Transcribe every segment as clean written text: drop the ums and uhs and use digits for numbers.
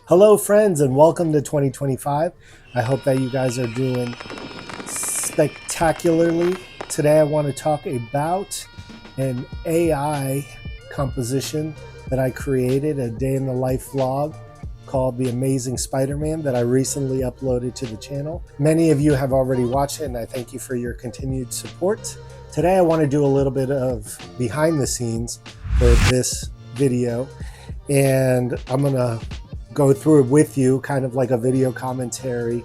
Hello, friends, and welcome to 2025. I hope that you guys are doing spectacularly. Today, I want to talk about an AI composition that I created, a day in the life vlog called The Amazing Spiderman that I recently uploaded to the channel. Many of you have already watched it, and I thank you for your continued support. Today, I want to do a little bit of behind the scenes for this video, and I'm going to go through it with you, kind of like a video commentary,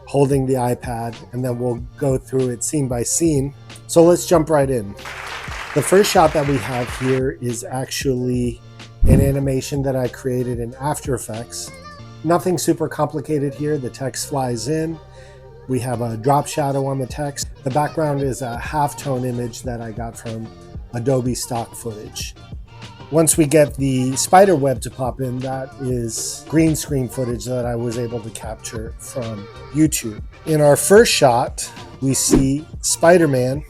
holding the iPad, and then we'll go through it scene by scene. So let's jump right in. The first shot that we have here is actually an animation that I created in After Effects. Nothing super complicated here. The text flies in. We have a drop shadow on the text. The background is a halftone image that I got from Adobe stock footage. Once we get the spider web to pop in, that is green screen footage that I was able to capture from YouTube. In our first shot, we see Spider-Man.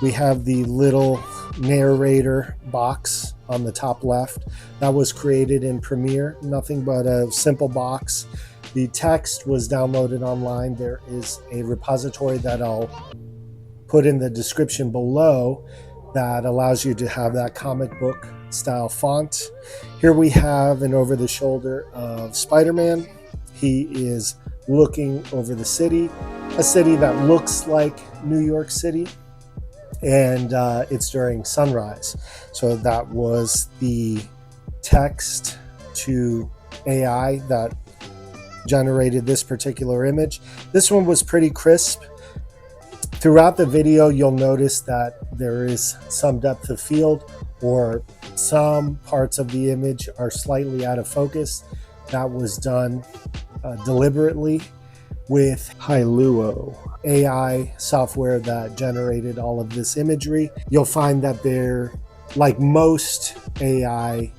We have the little narrator box on the top left. That was created in Premiere, nothing but a simple box. The text was downloaded online. There is a repository that I'll put in the description below that allows you to have that comic book style font. Here we have an over the shoulder of Spider-Man. He is looking over the city, a city that looks like New York City, and it's during sunrise. So that was the text to AI that generated this particular image. This one was pretty crisp. Throughout the video, you'll notice that there is some depth of field, or some parts of the image are slightly out of focus. That was done deliberately with Hailuo AI software that generated all of this imagery. You'll find that they're, like most AI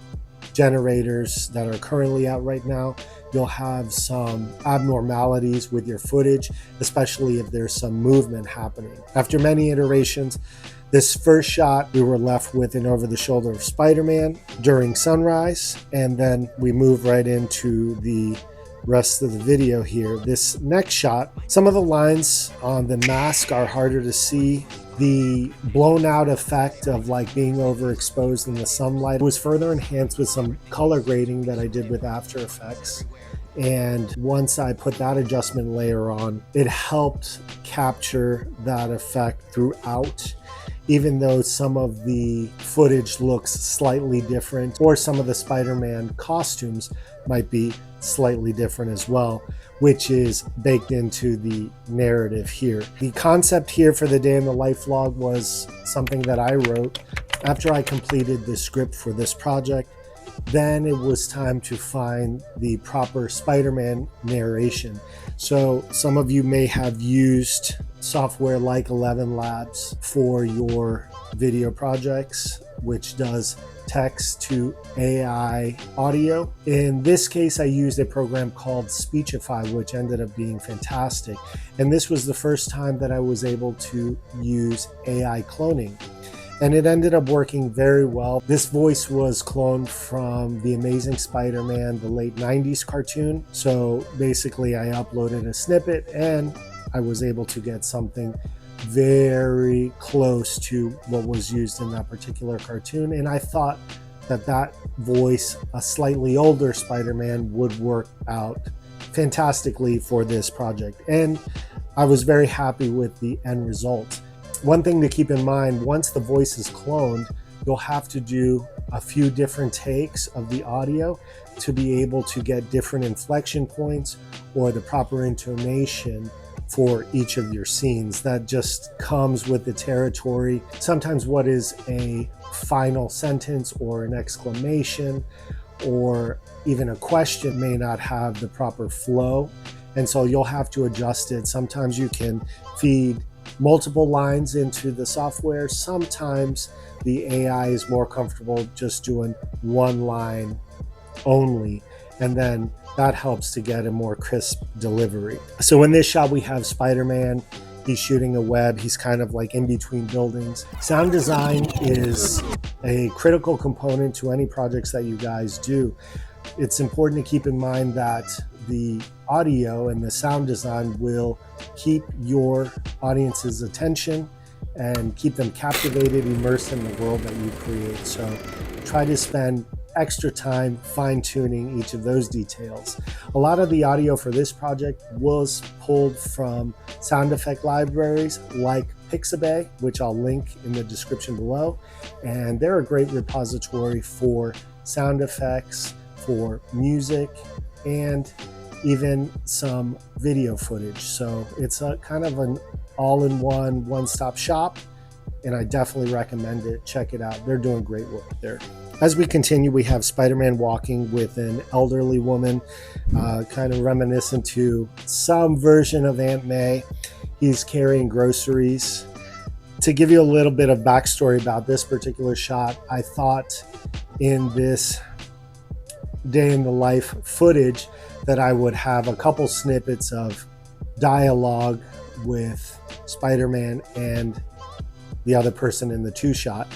generators that are currently out right now, you'll have some abnormalities with your footage, especially if there's some movement happening. After many iterations, this first shot, we were left with an over the shoulder of Spider-Man during sunrise, and then we move right into the rest of the video here. This next shot, some of the lines on the mask are harder to see. The blown out effect of like being overexposed in the sunlight was further enhanced with some color grading that I did with After Effects. And once I put that adjustment layer on, it helped capture that effect throughout, even though some of the footage looks slightly different, or some of the Spider-Man costumes might be slightly different as well, which is baked into the narrative here. The concept here for the day in the life vlog was something that I wrote after I completed the script for this project. Then it was time to find the proper Spider-Man narration. So some of you may have used software like 11 Labs for your video projects, which does text to AI audio. In this case, I used a program called Speechify, which ended up being fantastic. And this was the first time that I was able to use AI cloning. And it ended up working very well. This voice was cloned from The Amazing Spiderman, the late 90s cartoon. So basically I uploaded a snippet and I was able to get something very close to what was used in that particular cartoon. And I thought that that voice, a slightly older Spider-Man, would work out fantastically for this project. And I was very happy with the end result. One thing to keep in mind, once the voice is cloned, you'll have to do a few different takes of the audio to be able to get different inflection points or the proper intonation for each of your scenes. That just comes with the territory. Sometimes what is a final sentence or an exclamation or even a question may not have the proper flow, and so you'll have to adjust it. Sometimes you can feed multiple lines into the software. Sometimes the AI is more comfortable just doing one line only, and then that helps to get a more crisp delivery. So in this shot, we have Spider-Man. He's shooting a web. He's kind of like in between buildings. Sound design is a critical component to any projects that you guys do. it's important to keep in mind that the audio and the sound design will keep your audience's attention and keep them captivated, immersed in the world that you create. So try to spend extra time fine-tuning each of those details. A lot of the audio for this project was pulled from sound effect libraries like Pixabay, which I'll link in the description below. And they're a great repository for sound effects, for music, and even some video footage. So it's a kind of an all-in-one, one-stop shop, and I definitely recommend it. Check it out. They're doing great work there. As we continue, we have Spider-Man walking with an elderly woman, kind of reminiscent to some version of Aunt May. He's carrying groceries. To give you a little bit of backstory about this particular shot, I thought in this day in the life footage that I would have a couple snippets of dialogue with Spider-Man and the other person in the two shot.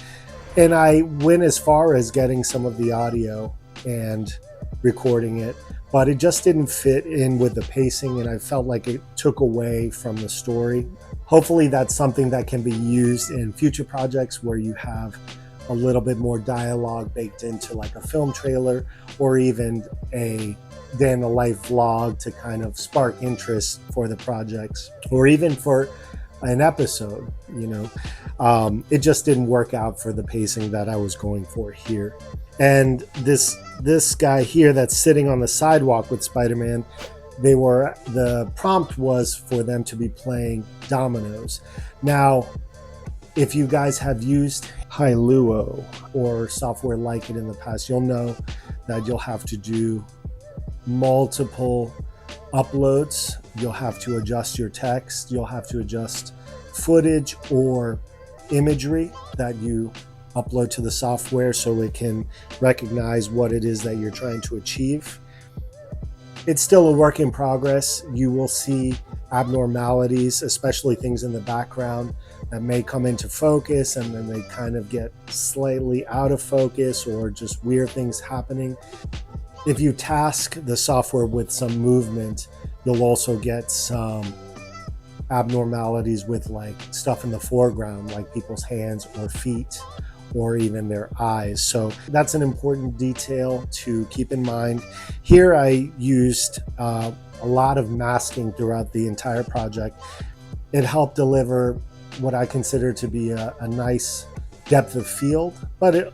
And I went as far as getting some of the audio and recording it, but it just didn't fit in with the pacing, and I felt like it took away from the story. Hopefully that's something that can be used in future projects where you have a little bit more dialogue baked into like a film trailer or even a day in the life vlog to kind of spark interest for the projects, or even for an episode, you know. It just didn't work out for the pacing that I was going for here. And this guy here that's sitting on the sidewalk with Spider-Man, the prompt was for them to be playing dominoes. Now, if you guys have used Hailuo or software like it in the past, you'll know that you'll have to do multiple uploads. You'll have to adjust your text. You'll have to adjust footage or imagery that you upload to the software so it can recognize what it is that you're trying to achieve. It's still a work in progress. You will see abnormalities, especially things in the background that may come into focus and then they kind of get slightly out of focus, or just weird things happening. If you task the software with some movement, you'll also get some abnormalities with like stuff in the foreground, like people's hands or feet or even their eyes. So that's an important detail to keep in mind. Here I used a lot of masking throughout the entire project. It helped deliver what I consider to be a nice depth of field, but it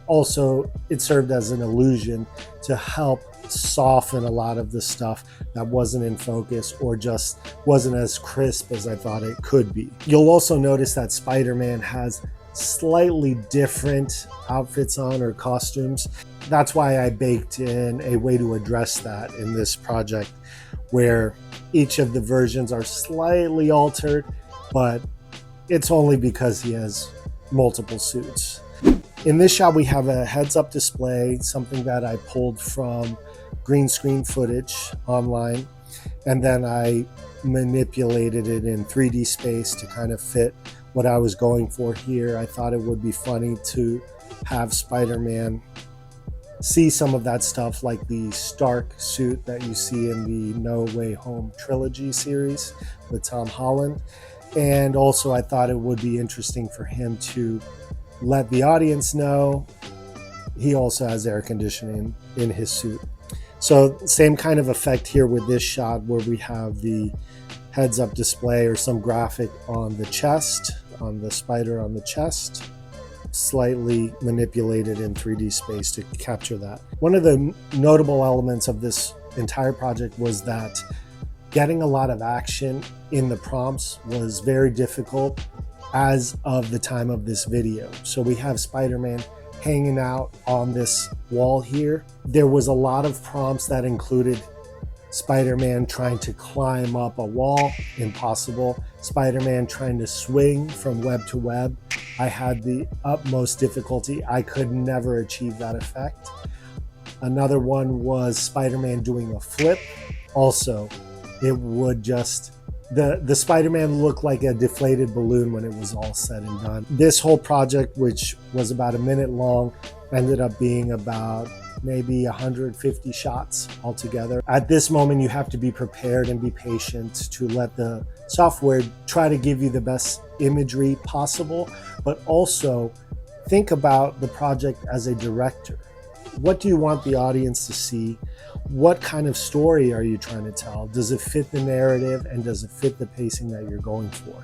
served as an illusion to help soften a lot of the stuff that wasn't in focus or just wasn't as crisp as I thought it could be. You'll also notice that Spider-Man has slightly different outfits on, or costumes. That's why I baked in a way to address that in this project, where each of the versions are slightly altered, but it's only because he has multiple suits. In this shot, we have a heads-up display, something that I pulled from green screen footage online, and then I manipulated it in 3D space to kind of fit what I was going for here. I thought it would be funny to have Spider-Man see some of that stuff, like the Stark suit that you see in the No Way Home trilogy series with Tom Holland. And also I thought it would be interesting for him to let the audience know he also has air conditioning in his suit. So same kind of effect here with this shot, where we have the heads-up display or some graphic on the chest, on the spider on the chest, slightly manipulated in 3D space to capture that. One of the notable elements of this entire project was that getting a lot of action in the prompts was very difficult as of the time of this video. So we have Spider-Man hanging out on this wall here. There was a lot of prompts that included Spider-Man trying to climb up a wall, impossible. Spider-Man trying to swing from web to web. I had the utmost difficulty. I could never achieve that effect. Another one was Spider-Man doing a flip. Also, it would just, the Spider-Man looked like a deflated balloon when it was all said and done. This whole project, which was about a minute long, ended up being about maybe 150 shots altogether. At this moment, you have to be prepared and be patient to let the software try to give you the best imagery possible, but also think about the project as a director. What do you want the audience to see? What kind of story are you trying to tell? Does it fit the narrative, and does it fit the pacing that you're going for?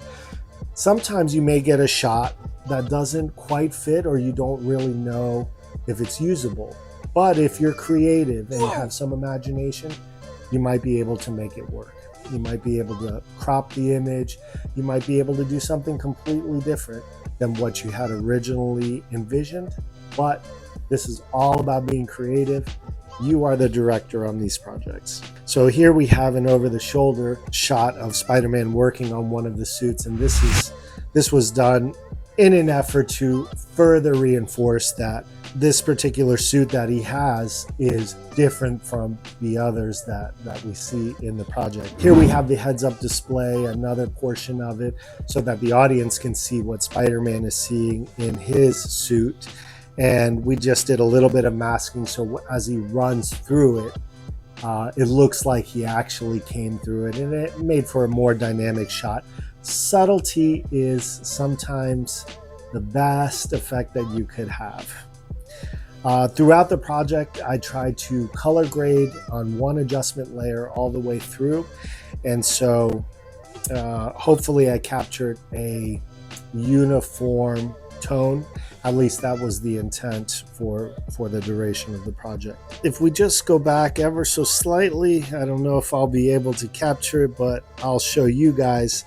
Sometimes you may get a shot that doesn't quite fit, or you don't really know if it's usable. But if you're creative and have some imagination, you might be able to make it work. You might be able to crop the image. You might be able to do something completely different than what you had originally envisioned. But this is all about being creative. You are the director on these projects. So here we have an over-the-shoulder shot of Spider-Man working on one of the suits, and this was done in an effort to further reinforce that this particular suit that he has is different from the others that we see in the project. Here we have the heads-up display, another portion of it, so that the audience can see what Spider-Man is seeing in his suit. And we just did a little bit of masking, so as he runs through it, it looks like he actually came through it, and it made for a more dynamic shot. Subtlety is sometimes the best effect that you could have. Throughout the project, I tried to color grade on one adjustment layer all the way through, and so hopefully I captured a uniform tone. At least that was the intent for the duration of the project. If we just go back ever so slightly, I don't know if I'll be able to capture it, but I'll show you guys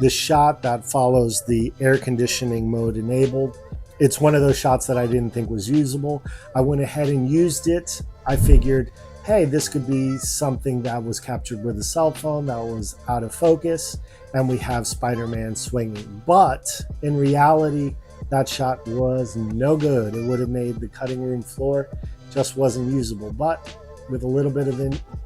the shot that follows the air conditioning mode enabled. It's one of those shots that I didn't think was usable. I went ahead and used it. I figured, hey, this could be something that was captured with a cell phone that was out of focus, and we have Spider-Man swinging. But in reality, that shot was no good. It would have made the cutting room floor, just wasn't usable. But with a little bit of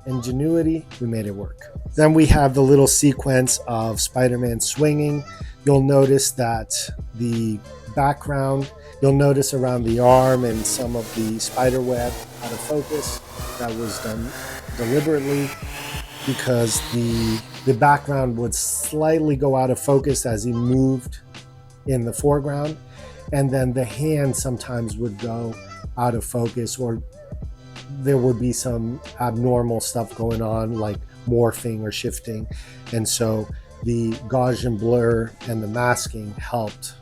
ingenuity, we made it work. Then we have the little sequence of Spider-Man swinging. You'll notice that the background, you'll notice around the arm and some of the spider web out of focus. That was done deliberately because the background would slightly go out of focus as he moved in the foreground, and then the hand sometimes would go out of focus, or there would be some abnormal stuff going on like morphing or shifting, and so the Gaussian blur and the masking helped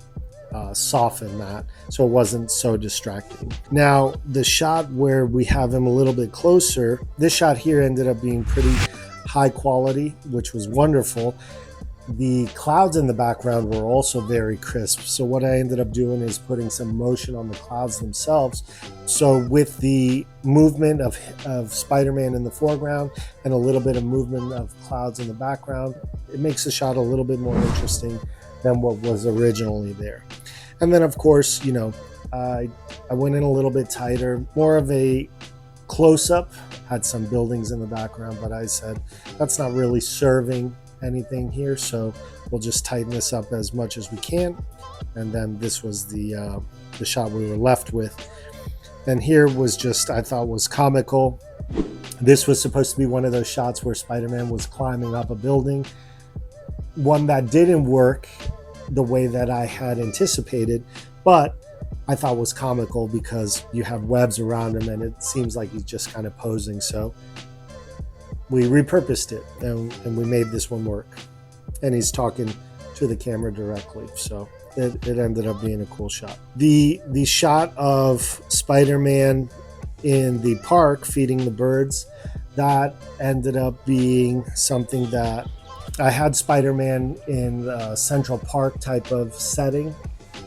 soften that so it wasn't so distracting. Now the shot where we have him a little bit closer, this shot here ended up being pretty high quality, which was wonderful. The clouds in the background were also very crisp. So what I ended up doing is putting some motion on the clouds themselves. So with the movement of Spider-Man in the foreground and a little bit of movement of clouds in the background, it makes the shot a little bit more interesting than what was originally there. And then of course, you know, I went in a little bit tighter, more of a close-up, had some buildings in the background, but I said that's not really serving anything here, so we'll just tighten this up as much as we can. And then this was the shot we were left with, and here was just, I thought was comical. This was supposed to be one of those shots where Spider-Man was climbing up a building, one that didn't work the way that I had anticipated, but I thought was comical because you have webs around him and it seems like he's just kind of posing. So we repurposed it and we made this one work, and he's talking to the camera directly, so it ended up being a cool shot. The shot of Spider-Man in the park feeding the birds, that ended up being something that I had Spider-Man in a Central Park type of setting,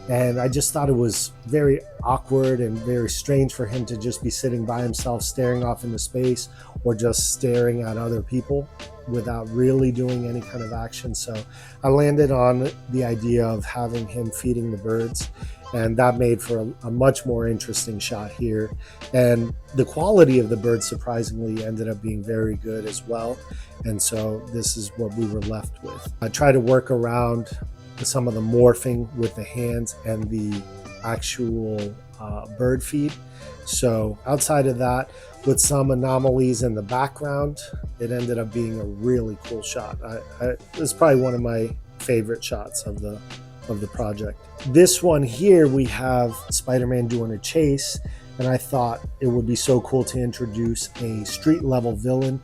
and I just thought it was very awkward and very strange for him to just be sitting by himself staring off into space, or just staring at other people without really doing any kind of action. So I landed on the idea of having him feeding the birds, and that made for a much more interesting shot here. And the quality of the birds surprisingly ended up being very good as well, and so this is what we were left with. I tried to work around some of the morphing with the hands and the actual bird feed. So outside of that, with some anomalies in the background, it ended up being a really cool shot. It's probably one of my favorite shots of the project. This one here, we have Spider-Man doing a chase, and I thought it would be so cool to introduce a street level villain.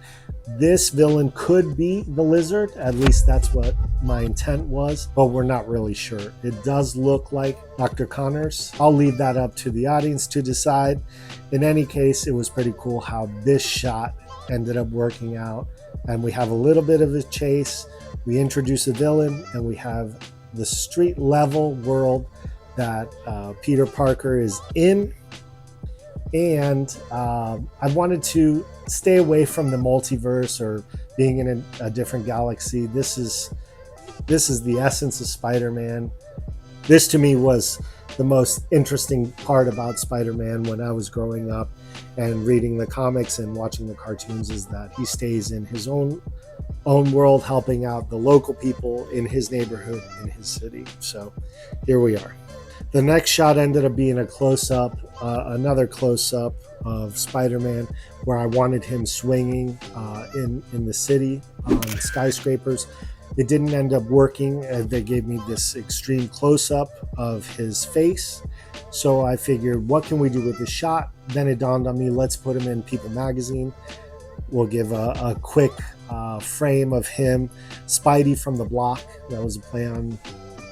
This villain could be the Lizard, at least that's what my intent was, but we're not really sure. It does look like Dr. Connors. I'll leave that up to the audience to decide. In any case, it was pretty cool how this shot ended up working out, and we have a little bit of a chase. We introduce a villain, and we have the street level world that Peter Parker is in. And I wanted to stay away from the multiverse or being in a different galaxy. This is the essence of Spider-Man. This to me was the most interesting part about Spider-Man when I was growing up and reading the comics and watching the cartoons, is that he stays in his own world, helping out the local people in his neighborhood, in his city. So here we are. The next shot ended up being a close-up, another close-up of Spider-Man, where I wanted him swinging in the city on skyscrapers. It didn't end up working, and they gave me this extreme close-up of his face. So I figured, what can we do with this shot? Then it dawned on me, let's put him in People magazine. We'll give a quick frame of him. Spidey from the Block, that was a play on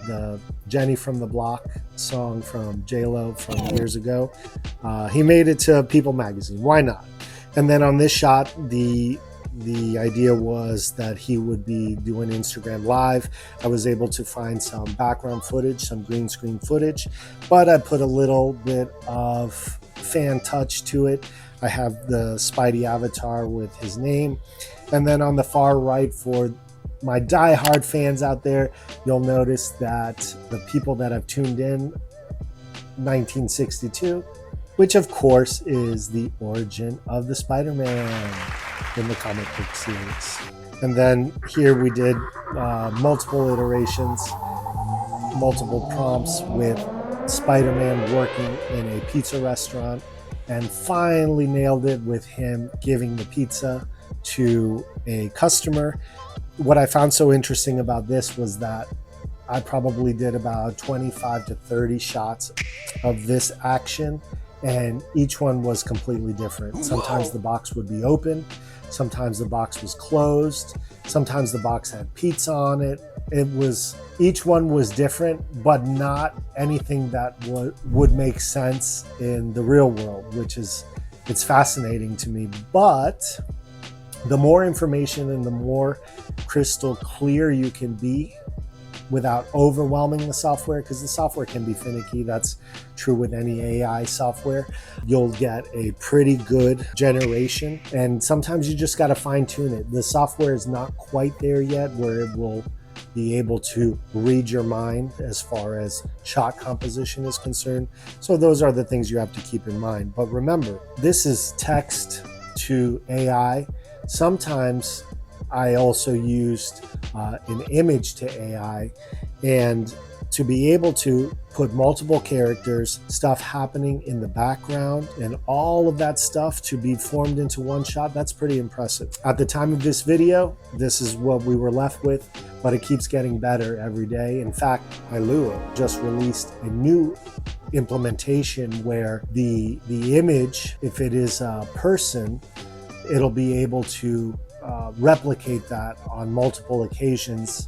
the Jenny from the Block song from J-Lo from years ago. He made it to People magazine. Why not? And then on this shot, the idea was that he would be doing Instagram Live. I was able to find some background footage, some green screen footage, but I put a little bit of fan touch to it. I have the Spidey avatar with his name. And then on the far right, for my die-hard fans out there, you'll notice that the people that have tuned in, 1962, which of course is the origin of the Spider-Man in the comic book series. And then here we did multiple iterations, multiple prompts with Spider-Man working in a pizza restaurant, and finally nailed it with him giving the pizza to a customer. What I found so interesting about this was that I probably did about 25 to 30 shots of this action, and each one was completely different. Sometimes the box would be open, sometimes the box was closed, sometimes the box had pizza on it. Each one was different, but not anything that would make sense in the real world, it's fascinating to me. But the more information and the more crystal clear you can be without overwhelming the software, because the software can be finicky. That's true with any AI software. You'll get a pretty good generation, and sometimes you just got to fine tune it. The software is not quite there yet where it will be able to read your mind as far as shot composition is concerned. So those are the things you have to keep in mind. But remember, this is text to AI. Sometimes I also used an image to AI, and to be able to put multiple characters, stuff happening in the background, and all of that stuff to be formed into one shot, that's pretty impressive. At the time of this video, this is what we were left with, but it keeps getting better every day. In fact, Ilua just released a new implementation where the image, if it is a person, it'll be able to replicate that on multiple occasions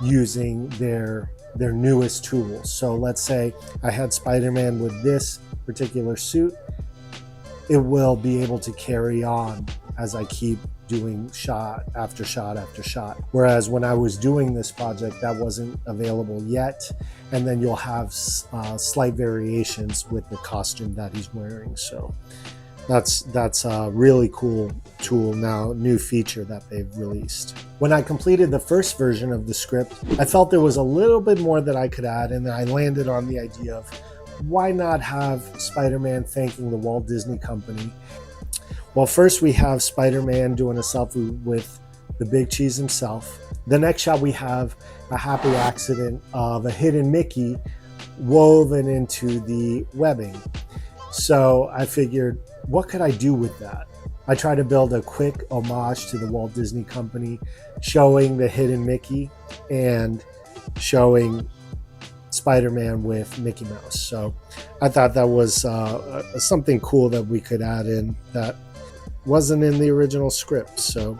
using their newest tools. So let's say I had Spider-Man with this particular suit, it will be able to carry on as I keep doing shot after shot after shot. Whereas when I was doing this project, that wasn't available yet. And then you'll have slight variations with the costume that he's wearing. So that's a really cool tool now, new feature that they've released. When I completed the first version of the script, I felt there was a little bit more that I could add, and I landed on the idea of why not have Spider-Man thanking the Walt Disney Company. Well, first we have Spider-Man doing a selfie with the Big Cheese himself. The next shot we have a happy accident of a hidden Mickey woven into the webbing. So I figured, what could I do with that? I tried to build a quick homage to the Walt Disney Company, showing the hidden Mickey and showing Spider-Man with Mickey Mouse. So I thought that was something cool that we could add in that wasn't in the original script. So,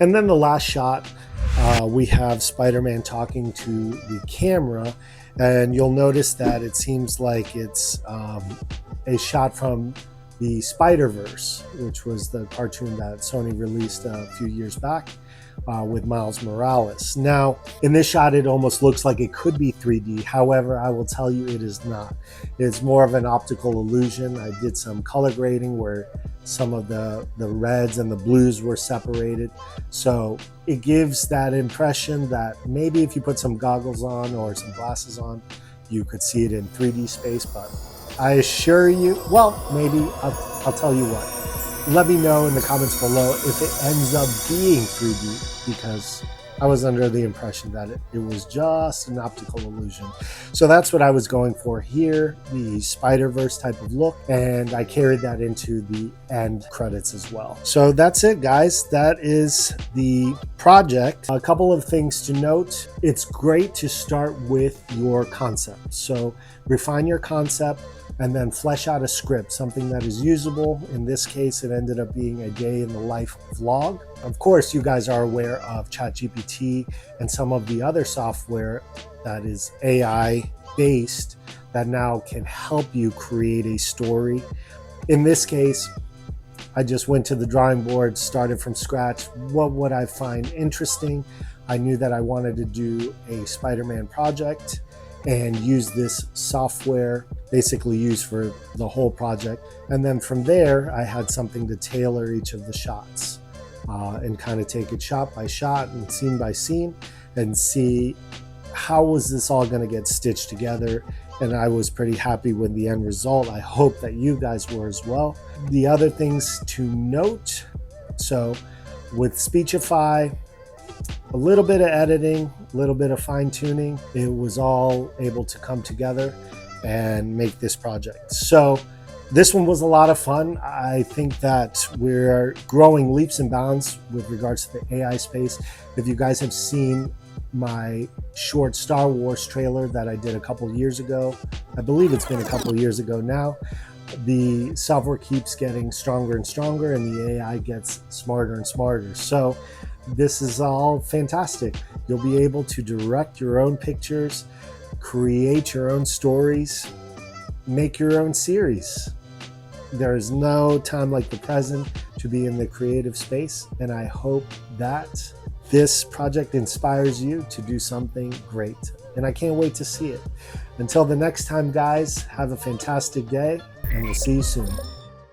and then the last shot, we have Spider-Man talking to the camera, and you'll notice that it seems like it's a shot from the Spider-Verse, which was the cartoon that Sony released a few years back with Miles Morales. Now, in this shot, it almost looks like it could be 3D. However, I will tell you it is not. It's more of an optical illusion. I did some color grading where some of the reds and the blues were separated. So it gives that impression that maybe if you put some goggles on or some glasses on, you could see it in 3D space. But I assure you, well, maybe I'll tell you what. Let me know in the comments below if it ends up being 3D, because I was under the impression that it was just an optical illusion. So that's what I was going for here, the Spider-Verse type of look, and I carried that into the end credits as well. So that's it, guys. That is the project. A couple of things to note. It's great to start with your concept. So refine your concept and then flesh out a script, something that is usable. In this case, it ended up being a day in the life vlog. Of course, you guys are aware of ChatGPT and some of the other software that is AI based that now can help you create a story. In this case, I just went to the drawing board, started from scratch. What would I find interesting? I knew that I wanted to do a Spider-Man project and use this software basically used for the whole project. And then from there, I had something to tailor each of the shots and kind of take it shot by shot and scene by scene and see how was this all going to get stitched together. And I was pretty happy with the end result. I hope that you guys were as well. The other things to note, so with Speechify, a little bit of editing, a little bit of fine tuning, it was all able to come together and make this project. So this one was a lot of fun. I think that we're growing leaps and bounds with regards to the AI space. If you guys have seen my short Star Wars trailer that I did a couple years ago, I believe it's been a couple years ago now, the software keeps getting stronger and stronger and the AI gets smarter and smarter. So this is all fantastic. You'll be able to direct your own pictures, create your own stories, make your own series. There is no time like the present to be in the creative space, and I hope that this project inspires you to do something great. And I can't wait to see it. Until the next time, guys, have a fantastic day, and we'll see you soon.